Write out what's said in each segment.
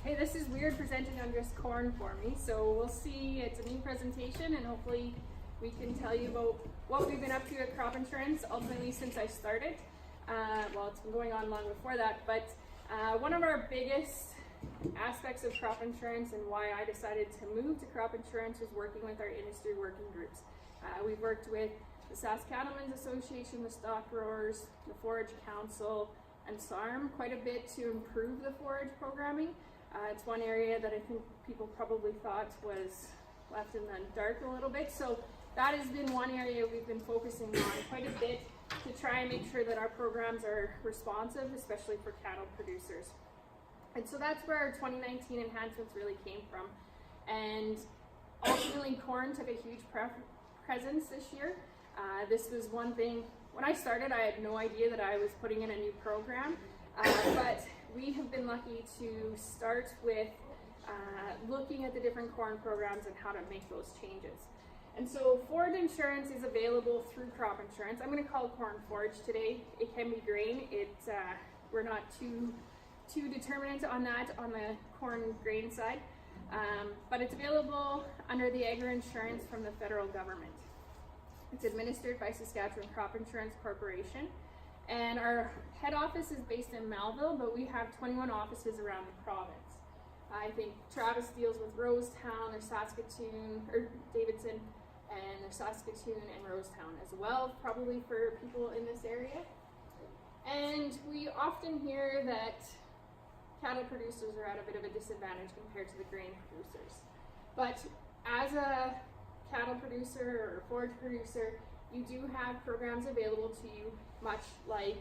Hey, this is weird presenting on just corn for me, so we'll see. It's a new presentation and hopefully we can tell you about what we've been up to at crop insurance ultimately since I started. Well, it's been going on long before that, but one of our biggest aspects of crop insurance and why I decided to move to crop insurance was working with our industry working groups. We've worked with the Saskatchewan Association, the Stock Growers, the Forage Council, and SARM quite a bit to improve the forage programming. It's one area that I think people probably thought was left in the dark a little bit. So that has been one area we've been focusing on quite a bit to try and make sure that our programs are responsive, especially for cattle producers. And so that's where our 2019 enhancements really came from. And ultimately corn took a huge presence this year. This was one thing, when I started I had no idea that I was putting in a new program, but we have been lucky to start with looking at the different corn programs and how to make those changes. And so forage insurance is available through crop insurance. I'm going to call corn forage today. It can be grain. We're not too determinant on that on the corn grain side, but it's available under the agri insurance from the federal government. It's administered by Saskatchewan Crop Insurance Corporation, and our head office is based in Melville, but we have 21 offices around the province. I think Travis deals with Rosetown or Saskatoon, or Davidson, and there's Saskatoon and Rosetown as well, probably for people in this area. And we often hear that cattle producers are at a bit of a disadvantage compared to the grain producers. But as a cattle producer or forage producer, you do have programs available to you, much like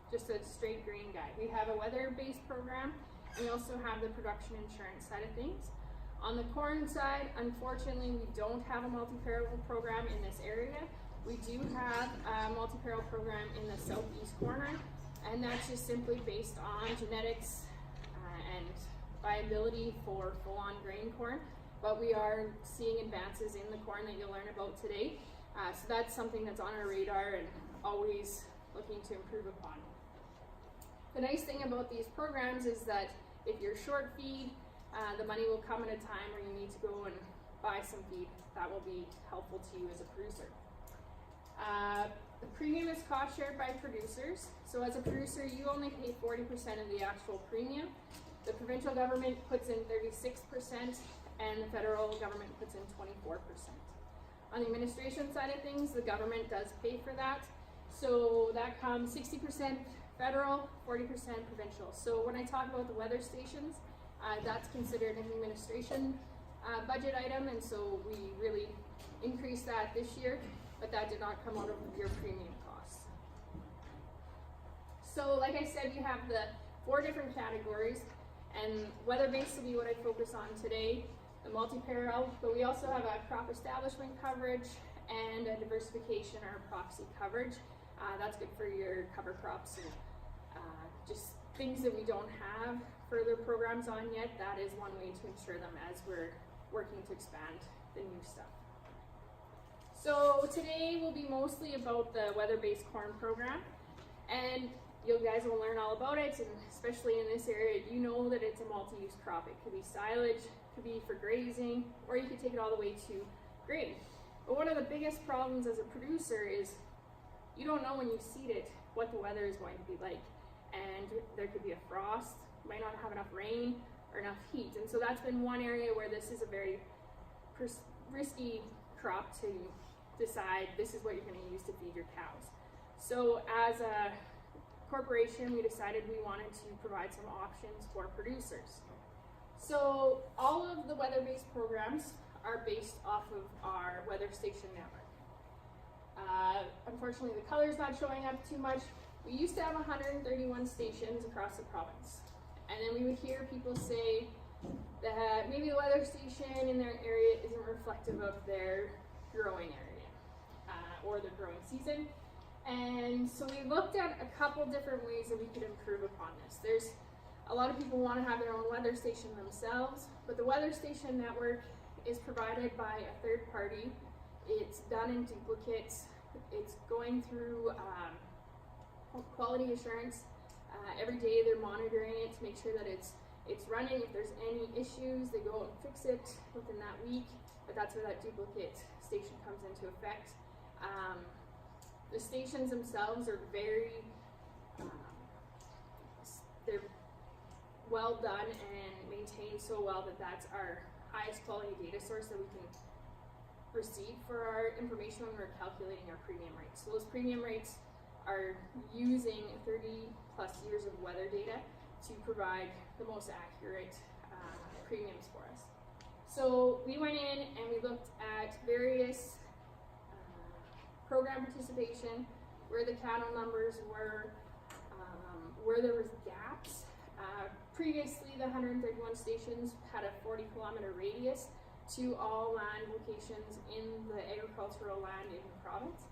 just a straight grain guy. We have a weather-based program, and we also have the production insurance side of things. On the corn side, unfortunately, we don't have a multi-peril program in this area. We do have a multi-peril program in the southeast corner, and that's just simply based on genetics and viability for full-on grain corn. But we are seeing advances in the corn that you'll learn about today. So that's something that's on our radar and always looking to improve upon. The nice thing about these programs is that if you're short feed, the money will come at a time where you need to go and buy some feed. That will be helpful to you as a producer. The premium is cost shared by producers. So as a producer, you only pay 40% of the actual premium. The provincial government puts in 36%, and the federal government puts in 24%. On the administration side of things, the government does pay for that. So that comes 60% federal, 40% provincial. So when I talk about the weather stations, that's considered an administration budget item, and so we really increased that this year, but that did not come out of your premium costs. So like I said, you have the 4 different categories, and weather-based will be what I focus on today, the multi-peril, but we also have a crop establishment coverage and a diversification or proxy coverage. That's good for your cover crops and just things that we don't have further programs on yet. That is one way to ensure them as we're working to expand the new stuff. So today will be mostly about the weather-based corn program, and you guys will learn all about it, and especially in this area, you know that it's a multi-use crop. It could be silage, could be for grazing, or you could take it all the way to grain. But one of the biggest problems as a producer is you don't know when you seed it what the weather is going to be like, and there could be a frost, might not have enough rain or enough heat, and so that's been one area where this is a very risky crop to decide this is what you're going to use to feed your cows. So as a corporation, we decided we wanted to provide some options for producers. So all of the weather-based programs are based off of our weather station network. Unfortunately, the color's not showing up too much. We used to have 131 stations across the province, and then we would hear people say that maybe the weather station in their area isn't reflective of their growing area or their growing season. And so we looked at a couple different ways that we could improve upon this. There's a lot of people want to have their own weather station themselves, but the weather station network is provided by a third party. It's done in duplicates. It's going through quality assurance. Every day they're monitoring it to make sure that it's it's running. If there's any issues, they go out and fix it within that week, but that's where that duplicate station comes into effect. The stations themselves are very, they're well done and maintained so well that that's our highest quality data source that we can receive for our information when we're calculating our premium rates. So those premium rates are using 30 plus years of weather data to provide the most accurate premiums for us. So we went in and we looked at various program participation, where the cattle numbers were, where there was gaps. Previously, the 131 stations had a 40-kilometer radius to all land locations in the agricultural land in the province.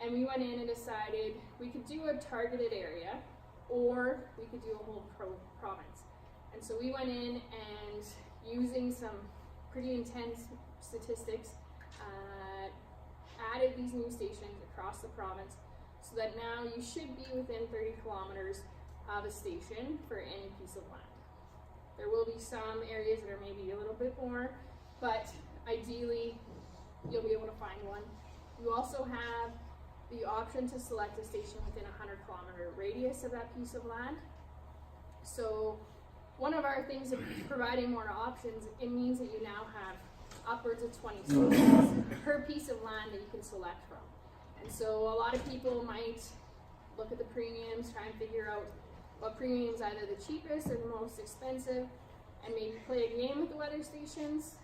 And we went in and decided we could do a targeted area, or we could do a whole province. And so we went in and, using some pretty intense statistics, added these new stations across the province, so that now you should be within 30 kilometers of a station for any piece of land. There will be some areas that are maybe a little bit more, but ideally you'll be able to find one. You also have the option to select a station within a 100-kilometer radius of that piece of land. So one of our things of providing more options, it means that you now have upwards of 20 stations per piece of land that you can select from. And so a lot of people might look at the premiums, try and figure out what premium is either the cheapest or the most expensive, and maybe play a game with the weather stations.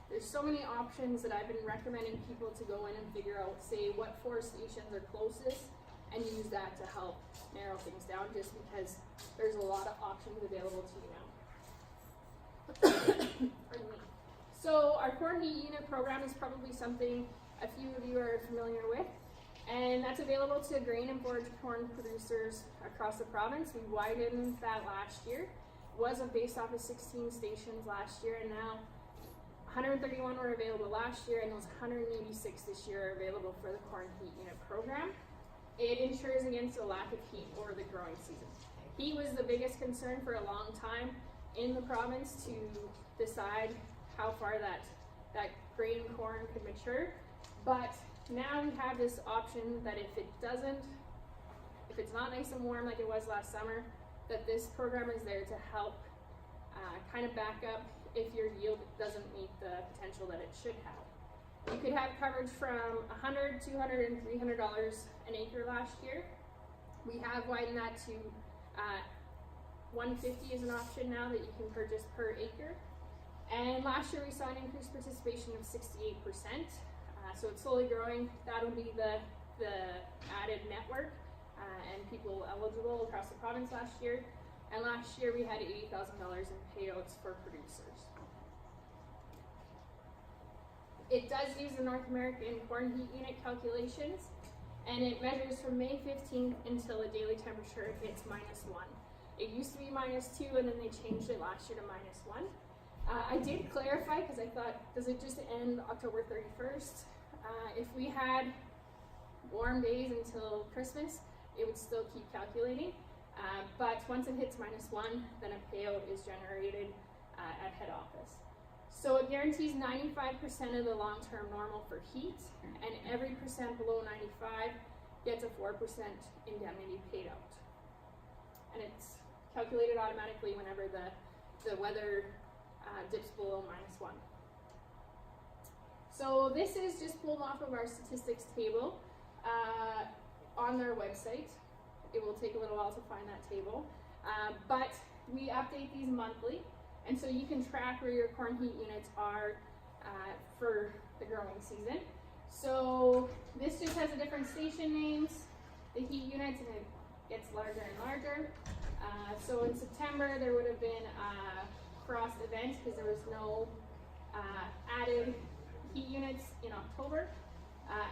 There's so many options that I've been recommending people to go in and figure out, say, what 4 stations are closest, and use that to help narrow things down, just because there's a lot of options available to you now. Pardon me. So our corn heat unit program is probably something a few of you are familiar with, and that's available to grain and forage corn producers across the province. We widened that last year. It was based off of 16 stations last year, and now 131 were available last year, and those 186 this year are available for the corn heat unit program. It ensures against a lack of heat over the growing season. Heat was the biggest concern for a long time in the province to decide how far that grain corn could mature, but now we have this option that if it's not nice and warm like it was last summer, that this program is there to help kind of back up if your yield doesn't meet the potential that it should have. You could have coverage from $100, $200, and $300 an acre last year. We have widened that to $150 is an option now that you can purchase per acre. And last year we saw an increased participation of 68%. So it's slowly growing. That'll be the added network and people eligible across the province last year. And last year we had $80,000 in payouts for producers. It does use the North American corn heat unit calculations, and it measures from May 15th until the daily temperature hits -1. It used to be -2, and then they changed it last year to -1. I did clarify because I thought, does it just end October 31st? If we had warm days until Christmas, it would still keep calculating. But once it hits -1, then a payout is generated at head office. So it guarantees 95% of the long-term normal for heat, and every percent below 95 gets a 4% indemnity paid out. And it's calculated automatically whenever the weather dips below -1. So this is just pulled off of our statistics table on their website. It will take a little while to find that table, but we update these monthly, and so you can track where your corn heat units are for the growing season. So this just has a different station names, the heat units, and it gets larger and larger. So in September there would have been a cross event because there was no added heat units in October.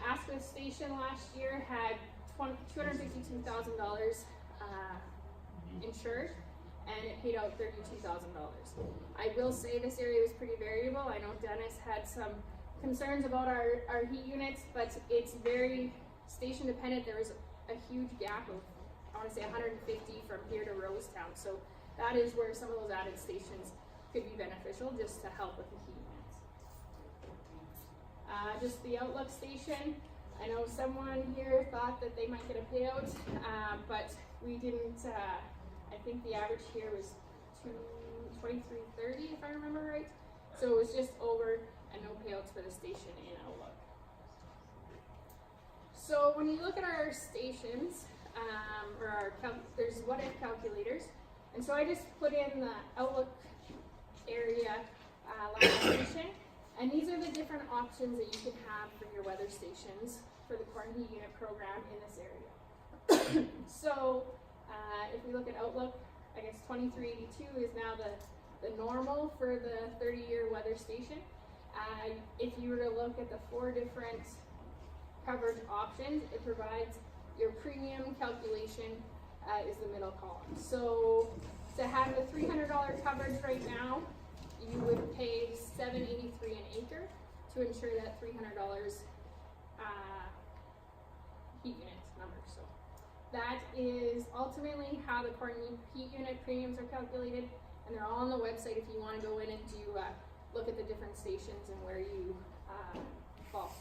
Asquith Station last year had $252,000 insured, and it paid out $32,000. I will say this area was pretty variable. I know Dennis had some concerns about our heat units, but it's very station dependent. There was a huge gap of, I want to say 150 from here to Rosetown. So that is where some of those added stations could be beneficial just to help with the heat units. Just the outlook station. I know someone here thought that they might get a payout, but we didn't. I think the average here was $23.30 if I remember right. So it was just over, and no payouts for the station in outlook. So when you look at our stations, there's what if calculators, and so I just put in the outlook area last station, and these are the different options that you can have for your weather stations for the corn heat unit program in this area. So if we look at outlook, I guess 2382 is now the normal for the 30-year weather station. If you were to look at the 4 different coverage options, it provides your premium calculation is the middle column. So to have the $300 coverage right now, you would pay $7.83 an acre to ensure that $300 heat unit number. So that is ultimately how the corn heat unit premiums are calculated, and they're all on the website if you want to go in and do look at the different stations and where you fall.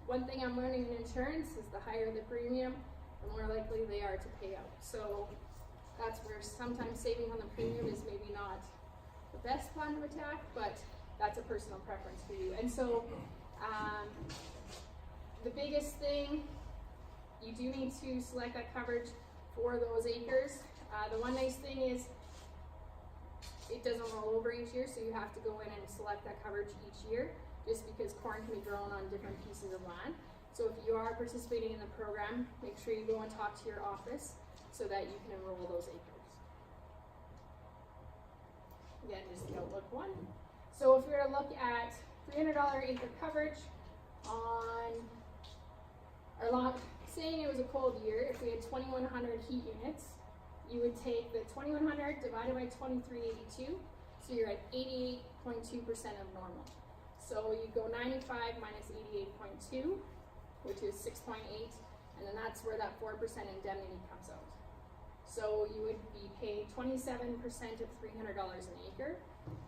One thing I'm learning in insurance is the higher the premium, the more likely they are to pay out. So that's where sometimes saving on the premium is maybe not the best plan of attack, but that's a personal preference for you. And so the biggest thing, you do need to select that coverage for those acres. The one nice thing is it doesn't roll over each year, so you have to go in and select that coverage each year, just because corn can be grown on different pieces of land. So if you are participating in the program, make sure you go and talk to your office so that you can enroll those acres. Again, just the outlook one. So if we were to look at $300 acre coverage on our lot, saying it was a cold year, if we had 2,100 heat units, you would take the 2,100 divided by 2382, so you're at 88.2% of normal. So you go 95 minus 88.2, which is 6.8, and then that's where that 4% indemnity comes out. So you would be paid 27% of $300 an acre.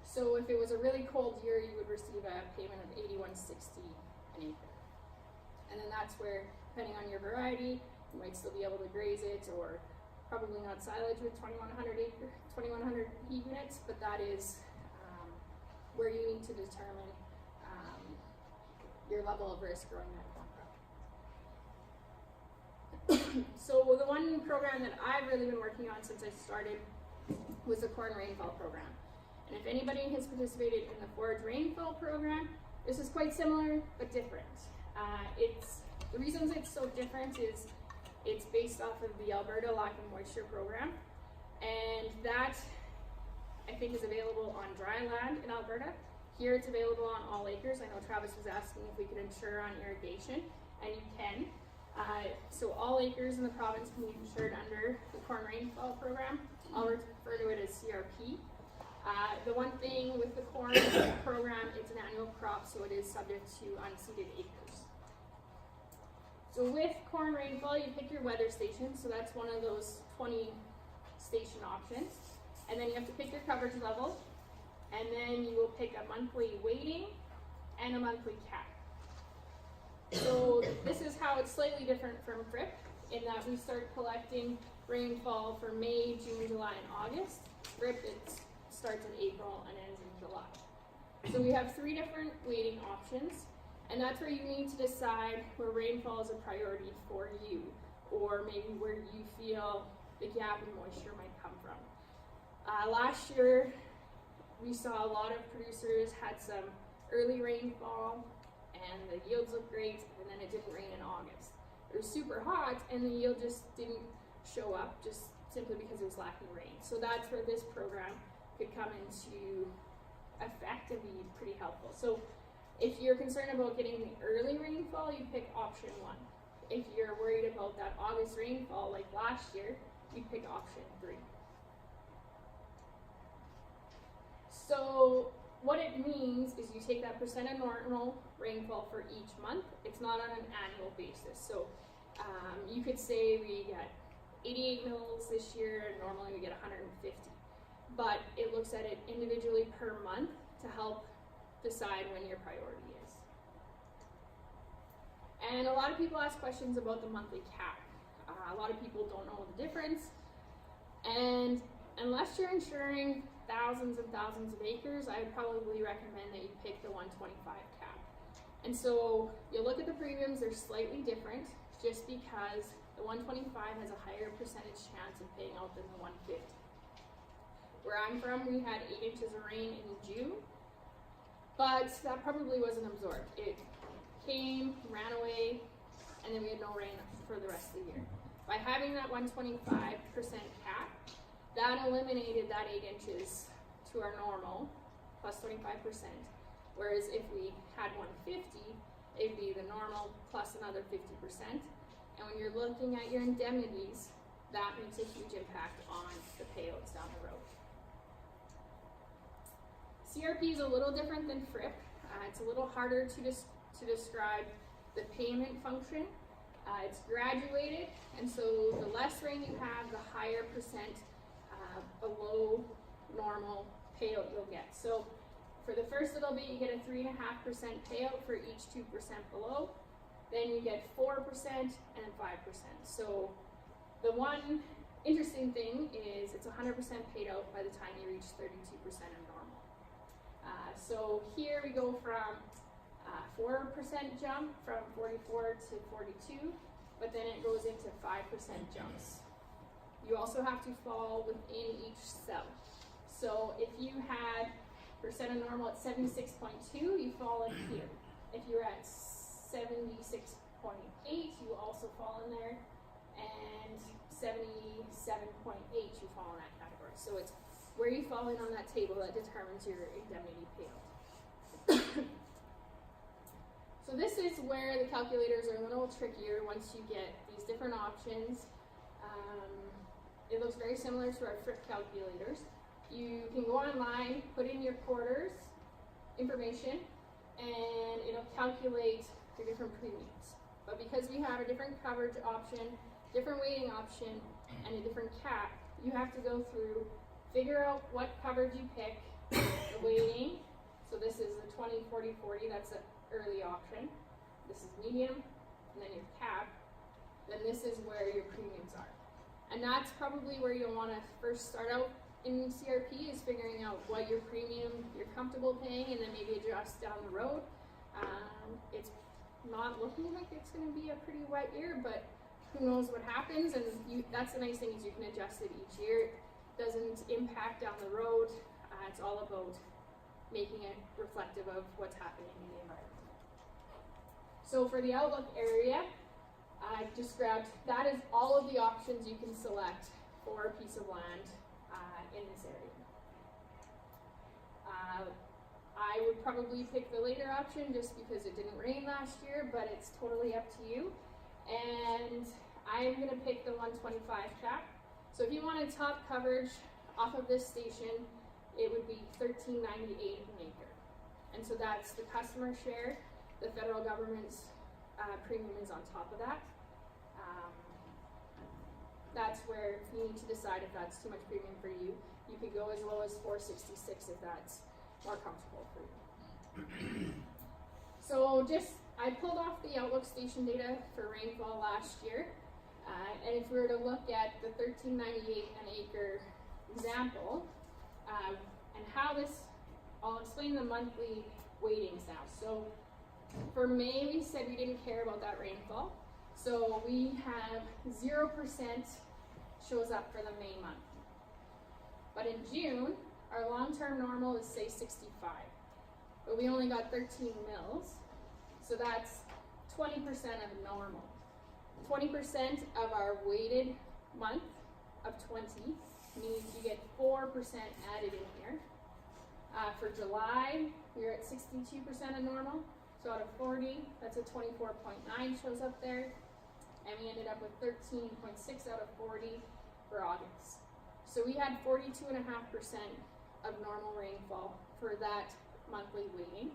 So if it was a really cold year, you would receive a payment of $81.60 an acre. And then that's where, depending on your variety, you might still be able to graze it, or probably not silage with 2,100 heat units, but that is where you need to determine your level of risk growing that corn crop. So the one program that I've really been working on since I started was the corn rainfall program. And if anybody has participated in the forage rainfall program, this is quite similar but different. The reasons it's so different is it's based off of the Alberta Lack of Moisture program, and that I think is available on dry land in Alberta. Here it's available on all acres. I know Travis was asking if we could insure on irrigation, and you can. So all acres in the province can be insured under the corn rainfall program. I'll refer to it as CRP. The one thing with the corn program, it's an annual crop, so it is subject to unseeded acres. So with corn rainfall, you pick your weather station, so that's one of those 20 station options. And then you have to pick your coverage level, and then you will pick a monthly weighting and a monthly cap. So this is how it's slightly different from FRIP, in that we start collecting rainfall for May, June, July, and August. FRIP, it starts in April and ends in July. So we have 3 different weighting options, and that's where you need to decide where rainfall is a priority for you, or maybe where you feel the gap in moisture might come from. Last year, we saw a lot of producers had some early rainfall, and the yields looked great, and then it didn't rain in August. It was super hot, and the yield just didn't show up, just simply because it was lacking rain. So that's where this program could come into effect and be pretty helpful. So if you're concerned about getting the early rainfall, you pick option 1. If you're worried about that August rainfall like last year, you pick option 3. So what it means is you take that percent of normal rainfall for each month. It's not on an annual basis. So you could say we get 88 mils this year, and normally we get 150. But it looks at it individually per month to help decide when your priority is. And a lot of people ask questions about the monthly cap. A lot of people don't know the difference. And unless you're insuring thousands and thousands of acres, I would probably recommend that you pick the 125 cap. And so you'll look at the premiums, they're slightly different just because the 125 has a higher percentage chance of paying out than the 150. Where I'm from, we had 8 inches of rain in June, but that probably wasn't absorbed. It came, ran away, and then we had no rain for the rest of the year. By having that 125% cap, that eliminated that 8 inches to our normal, plus 25%. Whereas if we had 150, it'd be the normal plus another 50%. And when you're looking at your indemnities, that makes a huge impact on the payouts down the road. CRP is a little different than FRIP. It's a little harder to describe the payment function. It's graduated, and so the less rain you have, the higher percent below normal payout you'll get. So for the first little bit, you get a 3.5% payout for each 2% below. Then you get 4% and 5%. So the one interesting thing is it's 100% paid out by the time you reach 32% of normal. So here we go from 4% jump from 44 to 42, but then it goes into 5% jumps. You also have to fall within each cell. So if you had percent of normal at 76.2, you fall in here. If you're at 76.8, you also fall in there, and 77.8, you fall in that category. So it's where you fall in on that table that determines your indemnity payout. So this is where the calculators are a little trickier once you get these different options. It looks very similar to our FRIP calculators. You can go online, put in your quarters information, and it'll calculate your different premiums. But because we have a different coverage option, different weighting option, and a different cap, you have to go through, figure out what coverage you pick, the weighting. So this is the 20, 40, 40, that's the early option. This is medium, and then your cap. Then this is where your premiums are. And that's probably where you'll want to first start out in CRP, is figuring out what your premium you're comfortable paying, and then maybe adjust down the road. It's not looking like it's going to be a pretty wet year, but who knows what happens, and that's the nice thing, is you can adjust it each year. It doesn't impact down the road. It's all about making it reflective of what's happening in the environment. So for the outlook area, I just grabbed, that is all of the options you can select for a piece of land in this area. I would probably pick the later option just because it didn't rain last year, but it's totally up to you. And I'm going to pick the 125 cap. So if you wanted top coverage off of this station, it would be $13.98 an acre. And so that's the customer share. The federal government's premium is on top of that. That's where you need to decide if that's too much premium for you. You could go as low as $4.66 if that's more comfortable for you. So I pulled off the Outlook station data for rainfall last year. And if we were to look at the $13.98 an acre example, and how this, I'll explain the monthly weightings now. So for May, we said we didn't care about that rainfall. So we have 0% shows up for the May month. But in June, our long-term normal is say 65. But we only got 13 mils. So that's 20% of normal. 20% of our weighted month of 20 means you get 4% added in here. For July, we're at 62% of normal. So out of 40, that's a 24.9 shows up there. And we ended up with 13.6 out of 40 for August. So we had 42.5% of normal rainfall for that monthly weighting.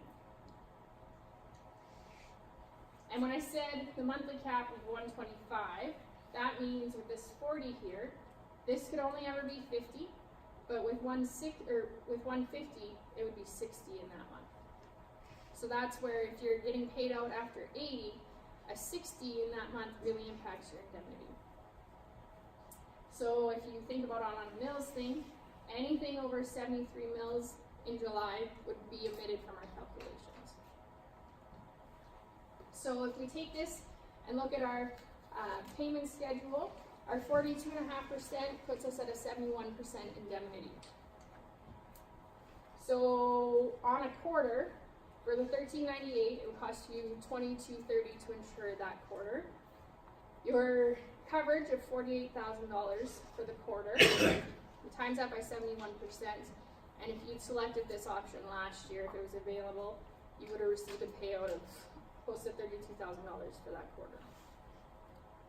And when I said the monthly cap of 125, that means with this 40 here, this could only ever be 50, but with 150, it would be 60 in that month. So that's where if you're getting paid out after 80, a 60 in that month really impacts your indemnity. So if you think about on a mills thing, anything over 73 mills in July would be omitted from our calculations. So if we take this and look at our payment schedule, our 42.5% puts us at a 71% indemnity. So on a quarter, for the $13.98, it would cost you $22.30 to insure that quarter. Your coverage of $48,000 for the quarter, you times that by 71%, and if you'd selected this option last year, if it was available, you would have received a payout of close to $32,000 for that quarter.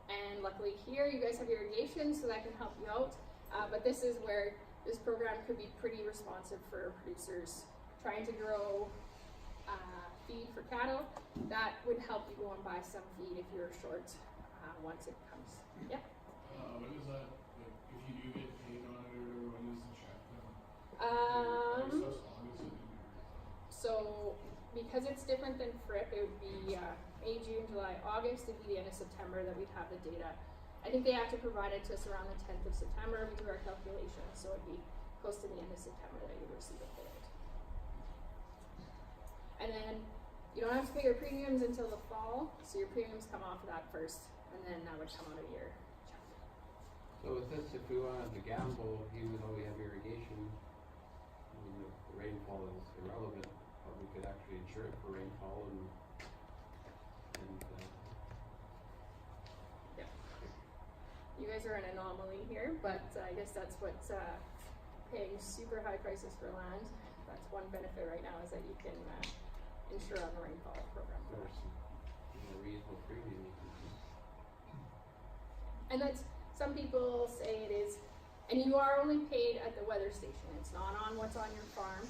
And luckily here, you guys have irrigation, so that can help you out. But this is where this program could be pretty responsive for producers trying to grow feed for cattle. That would help you go and buy some feed if you're short once it comes. Yeah? When is that, like, if you do get paid on it, or when is the check done? So because it's different than FRIP, it would be May, June, July, August. It'd be the end of September that we'd have the data. I think they have to provide it to us around the 10th of September. We do our calculations, so it'd be close to the end of September that you'd receive a payout. And then you don't have to pay your premiums until the fall, so your premiums come off of that first, and then that would come out of your check. So with this, if we wanted to gamble, even though we have irrigation, I mean, the rainfall is irrelevant, but we could actually insure it for rainfall and yeah. You guys are an anomaly here, but I guess that's what paying super high prices for land. That's one benefit right now, is that you can insure on the rainfall program. there's a reasonable premium you can keep. And that's, some people say it is, and you are only paid at the weather station. It's not on what's on your farm.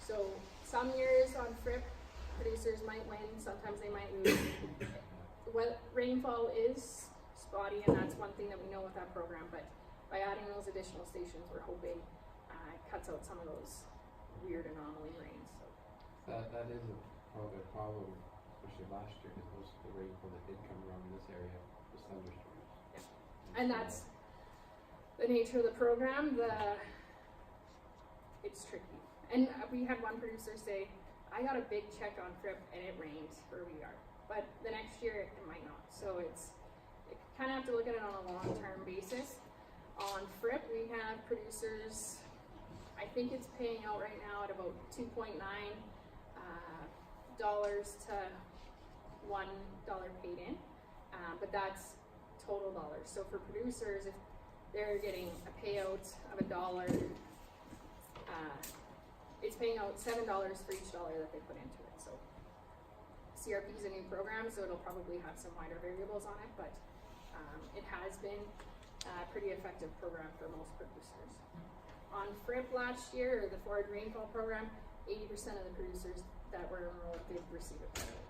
So some years on FRIP, producers might win, sometimes they might lose. Rainfall is spotty, and that's one thing that we know with that program, but by adding those additional stations, we're hoping it cuts out some of those weird anomaly rains. So. That is probably a problem, especially last year, because most of the rainfall that did come around in this area was thunderstorms. Yeah. And that's the nature of the program. It's tricky. And we had one producer say, I got a big check on FRIP and it rained where we are. But the next year it might not. So you kind of have to look at it on a long-term basis. On FRIP, we have producers, I think it's paying out right now at about $2.9 dollars to $1 paid in. But that's total dollars. So for producers, if they're getting a payout of $1, it's paying out $7 for each dollar that they put into it. So CRP is a new program, so it'll probably have some wider variables on it, but it has been a pretty effective program for most producers. On FRIP last year, or the Forward Rainfall Program, 80% of the producers that were enrolled did receive a payout.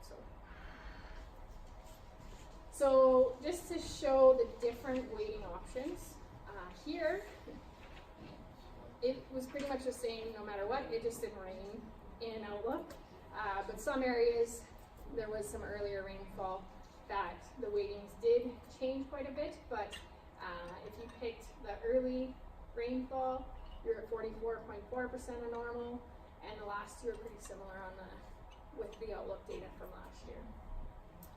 So just to show the different weighting options, here, it was pretty much the same no matter what. It just didn't rain in Outlook. But some areas, there was some earlier rainfall that the weightings did change quite a bit. But if you picked the early rainfall, you're at 44.4% of normal. And the last two are pretty similar with the Outlook data from last year.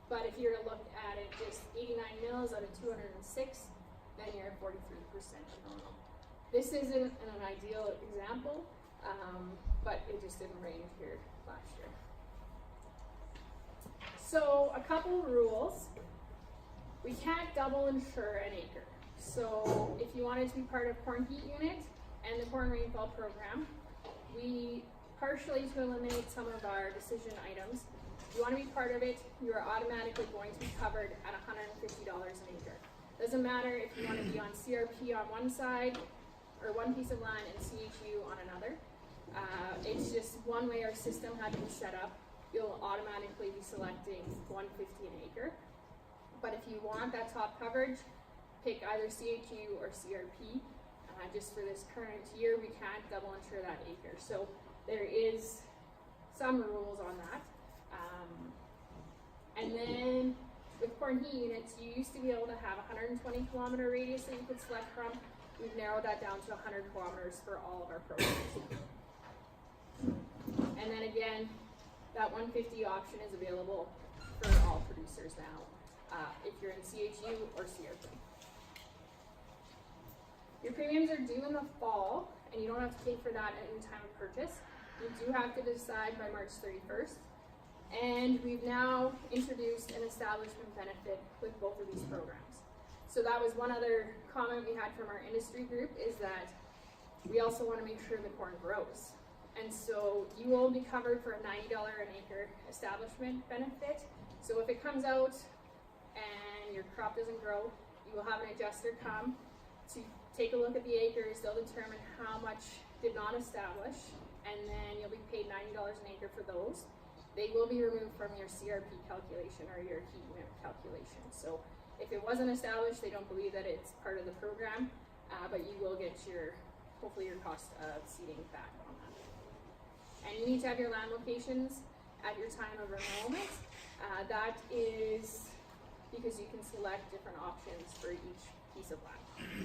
But if you're to look at it, just 89 mils out of 206, then you're at 43% of normal. This isn't an ideal example, but it just didn't rain here last year. So a couple rules. We can't double insure an acre. So if you wanted to be part of Corn Heat Unit and the Corn Rainfall Program, we partially to eliminate some of our decision items. If you want to be part of it, you are automatically going to be covered at $150 an acre. Doesn't matter if you want to be on CRP on one side, or one piece of land and CHU on another. It's just one way our system had been set up. You'll automatically be selecting $150 an acre. But if you want that top coverage, pick either CHU or CRP. Just for this current year, we can't double insure that acre. So there is some rules on that. And then with corn heat units, you used to be able to have a 120 kilometer radius that you could select from. We've narrowed that down to 100 kilometers for all of our programs. And then again, that 150 option is available for all producers now, if you're in CHU or CRP. Your premiums are due in the fall, and you don't have to pay for that at any time of purchase. You do have to decide by March 31st. And we've now introduced an establishment benefit with both of these programs. So that was one other comment we had from our industry group, is that we also want to make sure the corn grows. And so you will be covered for a $90 an acre establishment benefit. So if it comes out and your crop doesn't grow, you will have an adjuster come to take a look at the acres. They'll determine how much did not establish, and then you'll be paid $90 an acre for those. They will be removed from your CRP calculation or your heat unit calculation. So if it wasn't established, they don't believe that it's part of the program, but you will get hopefully your cost of seeding back on that. And you need to have your land locations at your time of enrollment. That is because you can select different options for each piece of land.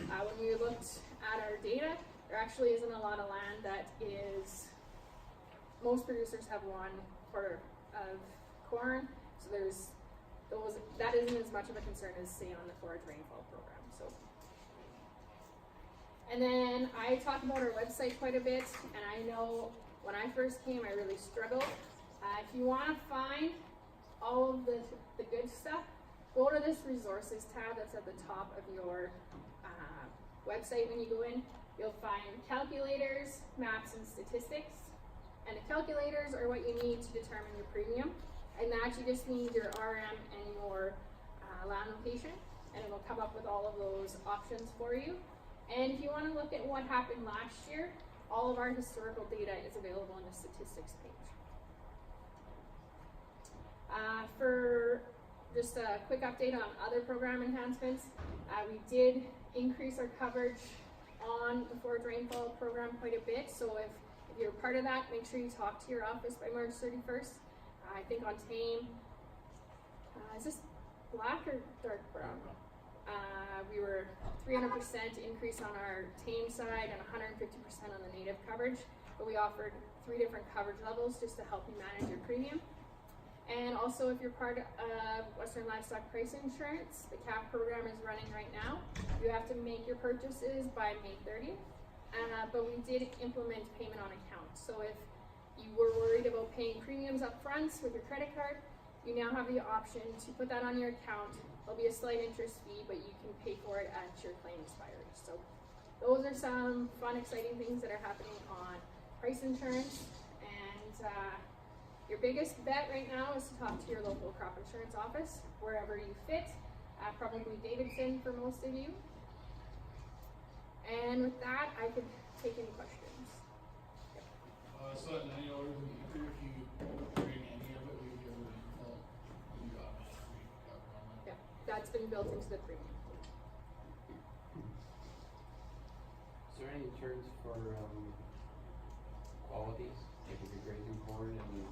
When we looked at our data, there actually isn't a lot of land that is, most producers have 1 quarter of corn, so there's those, that isn't as much of a concern as say on the forage rainfall program. So, and then I talk about our website quite a bit, and I know when I first came I really struggled. If you want to find all of the good stuff, go to this resources tab that's at the top of your website. When you go in, you'll find calculators, maps, and statistics. And the calculators are what you need to determine your premium. And that you just need your RM and your land location, and it'll come up with all of those options for you. And if you want to look at what happened last year, all of our historical data is available in the statistics page. For just a quick update on other program enhancements, we did increase our coverage on the forage rainfall program quite a bit. So if you're part of that, make sure you talk to your office by March 31st. I think on tame, is this black or dark brown? We were 300% increase on our tame side and 150% on the native coverage, but we offered 3 different coverage levels just to help you manage your premium. And also, if you're part of Western Livestock Price Insurance, the CAP program is running right now. You have to make your purchases by May 30th, but we did implement payment on account. So if you were worried about paying premiums up front with your credit card, you now have the option to put that on your account. There'll be a slight interest fee, but you can pay for it at your claim expiry. So those are some fun, exciting things that are happening on price insurance. And your biggest bet right now is to talk to your local crop insurance office, wherever you fit, probably Davidson for most of you. And with that, I could take any questions. So at $90 an acre, if you bring any of it, we give it a default, you automatically cover on that. Yeah, that's been built into the premium. Is there any terms for qualities? Like if you're grazing corn and you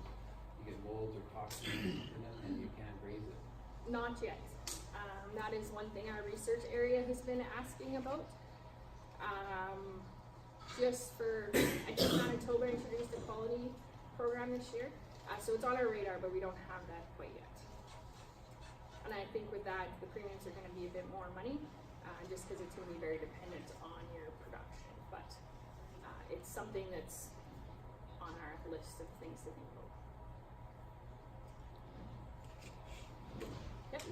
get molds or toxins in it and you can't graze it? Not yet. That is one thing our research area has been asking about. I think Manitoba introduced a quality program this year, so it's on our radar, but we don't have that quite yet. And I think with that, the premiums are going to be a bit more money, just because it's going to be very dependent on your production. But it's something that's on our list of things to think about. Yep.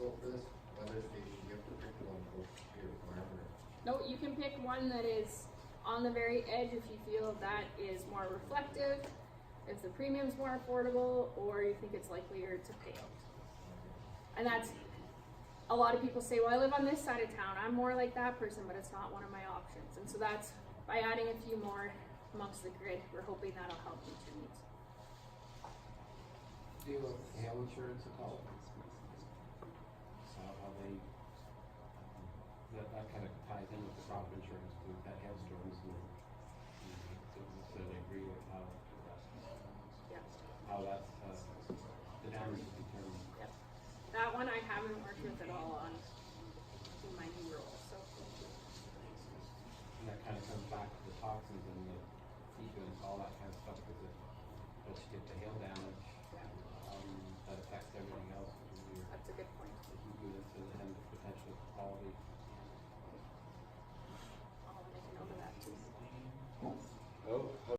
So for this weather station, you have to pick one close to your farm, or? No, you can pick one that is on the very edge if you feel that is more reflective, if the premium's more affordable, or you think it's likelier to pay out. And that's, a lot of people say, well, I live on this side of town, I'm more like that person, but it's not one of my options. And so that's, by adding a few more amongst the grid, we're hoping that'll help meet your needs. Do you have hail insurance at all? they, that kind of ties in with the crop insurance too, that hailstorms and don't necessarily agree with how Yeah. that's, the damage is determined. Yep. That one I haven't worked with at all on in my new role, so. And that kind of comes back to the toxins and the effluents, all that kind of stuff, because once you get the hail damage, Yeah. that affects everything else. That's a good point. The heat units and the potential quality.